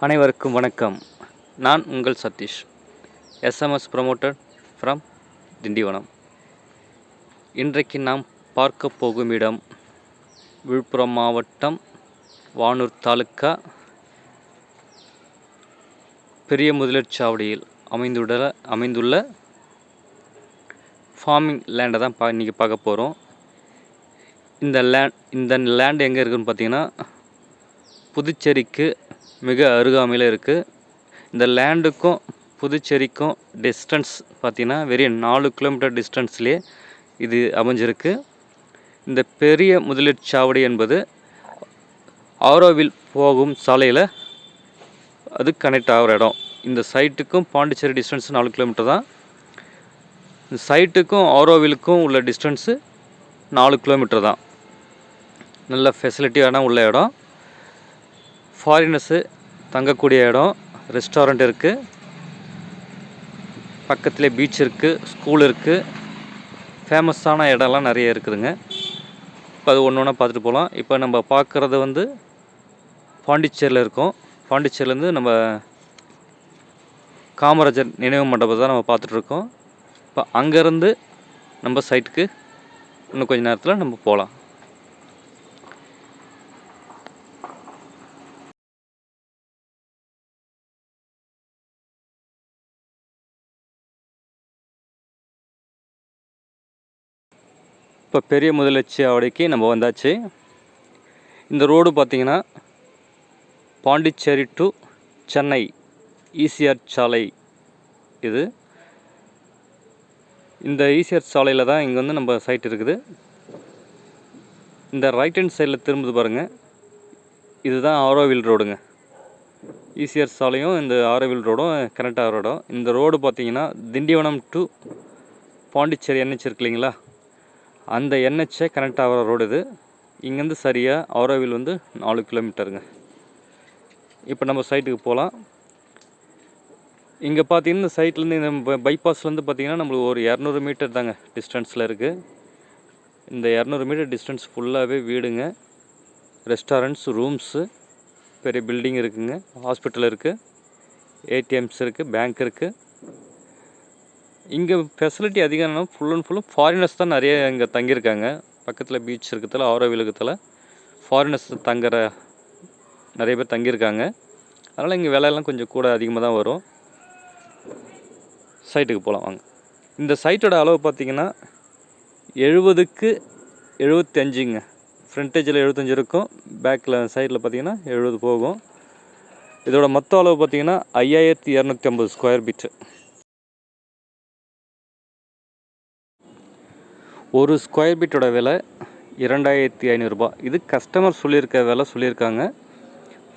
அனைவருக்கும் வணக்கம். நான் உங்கள் Sathish, SMS promoter from Tindivanam. இன்றைக்கு நாம் பார்க்க போகும் இடம் விழுப்புரம் மாவட்டம் வானூர் தாலுக்கா பெரிய முதலீர்ச்சாவடியில் அமைந்துள்ள ஃபார்மிங் லேண்டை தான் இன்றைக்கி பார்க்க போகிறோம். இந்த லேண்ட் எங்கே இருக்குதுன்னு பார்த்தீங்கன்னா புதுச்சேரிக்கு மிக அருகாமையில் இருக்குது. இந்த லேண்டுக்கும் புதுச்சேரிக்கும் டிஸ்டன்ஸ் பார்த்திங்கன்னா வெறும் 4 கிலோமீட்டர் டிஸ்டன்ஸ்லேயே இது அமைஞ்சிருக்கு. இந்த பெரிய முதலீர்ச்சாவடி என்பது ஆரோவில் போகும் சாலையில் அது கனெக்ட் ஆகிற இடம். இந்த சைட்டுக்கும் பாண்டிச்சேரி டிஸ்டன்ஸ் 4 கிலோமீட்டர் தான். இந்த சைட்டுக்கும் ஆரோவிலுக்கும் உள்ள டிஸ்டன்ஸு 4 கிலோமீட்டர் தான். நல்ல ஃபெசிலிட்டியான உள்ள இடம். ஃபாரினர்ஸு தங்கக்கூடிய இடம், ரெஸ்டாரண்ட் இருக்குது, பக்கத்தில் பீச் இருக்குது, ஸ்கூல் இருக்குது, ஃபேமஸான இடம்லாம் நிறைய இருக்குதுங்க. இப்போ அது ஒன்று ஒன்றா பார்த்துட்டு போகலாம். இப்போ நம்ம பார்க்குறது பாண்டிச்சேரியில் இருக்கோம். பாண்டிச்சேரியிலேருந்து நம்ம காமராஜர் நினைவு மண்டபத்தை தான் நம்ம பார்த்துட்ருக்கோம். இப்போ அங்கேருந்து நம்ம சைட்டுக்கு இன்னும் கொஞ்சம் நேரத்தில் நம்ம போகலாம். இப்போ பெரிய முதலீர்ச்சாவடிக்கு நம்ம வந்தாச்சு. இந்த ரோடு பார்த்திங்கன்னா பாண்டிச்சேரி டு சென்னை ஈசிஆர் சாலை. இது இந்த ஈசிஆர் சாலையில் தான் இங்கே நம்ம சைட் இருக்குது. இந்த ரைட் ஹேண்ட் சைடில் திரும்புது பாருங்கள், இதுதான் ஆரோவில் ரோடுங்க. ஈசிஆர் சாலையும் இந்த ஆரோவில் ரோடும் கனெக்ட் ஆகிற இடம். இந்த ரோடு பார்த்திங்கன்னா திண்டிவனம் டு பாண்டிச்சேரி என்ஹெச் இருக்கு இல்லைங்களா, அந்த என்ஹெச்சை கனெக்ட் ஆகிற ரோடு இது. இங்கேருந்து சரியாக ஆரோவில் 4 கிலோமீட்டருங்க. இப்போ நம்ம சைட்டுக்கு போகலாம். இங்கே பார்த்தீங்கன்னா இந்த சைட்லேருந்து இந்த பைபாஸ்லேருந்து பார்த்திங்கன்னா நம்மளுக்கு ஒரு 200 மீட்டர் தாங்க டிஸ்டன்ஸில் இருக்குது. இந்த 200 மீட்டர் டிஸ்டன்ஸ் ஃபுல்லாகவே வீடுங்க, ரெஸ்டாரண்ட்ஸ், ரூம்ஸு, பெரிய பில்டிங் இருக்குதுங்க, ஹாஸ்பிட்டல் இருக்குது, ஏடிஎம்ஸ் இருக்குது, பேங்க் இருக்குது. இங்கே ஃபெசிலிட்டி அதிகம். ஃபுல் அண்ட் ஃபுல்லும் ஃபாரினர்ஸ் தான் நிறைய இங்கே தங்கியிருக்காங்க. பக்கத்தில் பீச் இருக்கிறதால, ஆரோவில் இருக்கிறதால ஃபாரினர்ஸ் தங்குற நிறைய பேர் தங்கியிருக்காங்க. அதனால் இங்கே விலையெல்லாம் கொஞ்சம் கூட அதிகமாக தான் வரும். சைட்டுக்கு போகலாம் வாங்க. இந்த சைட்டோட அளவு பார்த்திங்கன்னா 70க்கு 75ங்க. ஃப்ரண்டேஜில் 75 இருக்கும், பேக்கில் சைடில் பார்த்திங்கன்னா 70 போகும். இதோட மொத்த அளவு பார்த்திங்கன்னா 5250 ஸ்கொயர் ஃபீட்டு. ஒரு ஸ்கொயர் ஃபீட்டோட விலை 2500 ரூபா. இது கஸ்டமர் சொல்லியிருக்க விலை சொல்லியிருக்காங்க.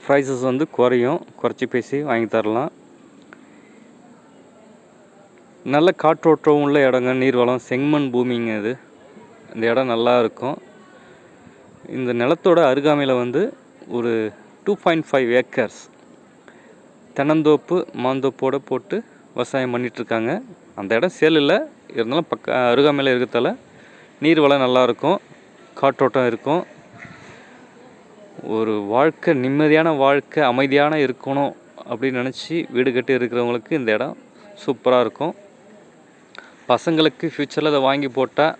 ப்ரைஸஸ் குறையும், குறைச்சி பேசி வாங்கி தரலாம். நல்ல காற்றோட்டம் உள்ள இடங்க, நீர்வளம், செங்கமண் பூமிங்க இது. இந்த இடம் நல்லா இருக்கும். இந்த நிலத்தோட அருகாமையில் ஒரு 2.5 ஏக்கர்ஸ் தென்னந்தோப்பு மாந்தோப்போடு போட்டு விவசாயம் பண்ணிகிட்ருக்காங்க. அந்த இடம் சேல் இல்லை, இருந்தாலும் அருகாமையில் இருக்கிறதால நீர் வளம் நல்லாயிருக்கும், காற்றோட்டம் இருக்கும். ஒரு வாழ்க்கை, நிம்மதியான வாழ்க்கை, அமைதியான இருக்கணும் அப்படின்னு நினச்சி வீடு கட்டி இருக்கிறவங்களுக்கு இந்த இடம் சூப்பராக இருக்கும். பசங்களுக்கு ஃப்யூச்சரில் அதை வாங்கி போட்டால்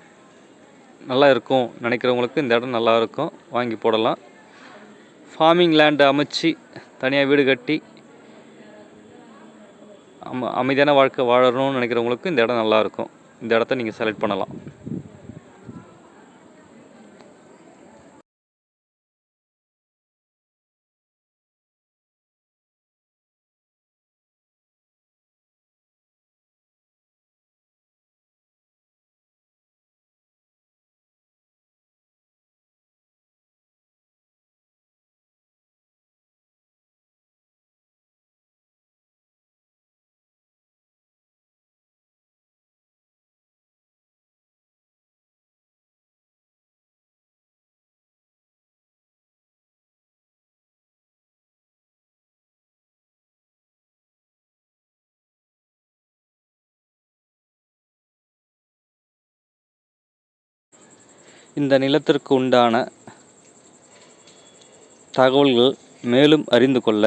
நல்லா இருக்கும் நினைக்கிறவங்களுக்கு இந்த இடம் நல்லாயிருக்கும், வாங்கி போடலாம். ஃபார்மிங் லேண்டு அமைச்சு தனியாக வீடு கட்டி அமைதியான வாழ்க்கை வாழணும்னு நினைக்கிறவங்களுக்கு இந்த இடம் நல்லாயிருக்கும். இந்த இடத்த நீங்கள் செலக்ட் பண்ணலாம். இந்த நிலத்திற்கு உண்டான தகவல்கள் மேலும் அறிந்து கொள்ள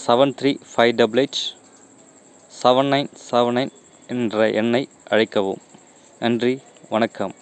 7358879797 என்ற எண்ணை அழைக்கவும். நன்றி, வணக்கம்.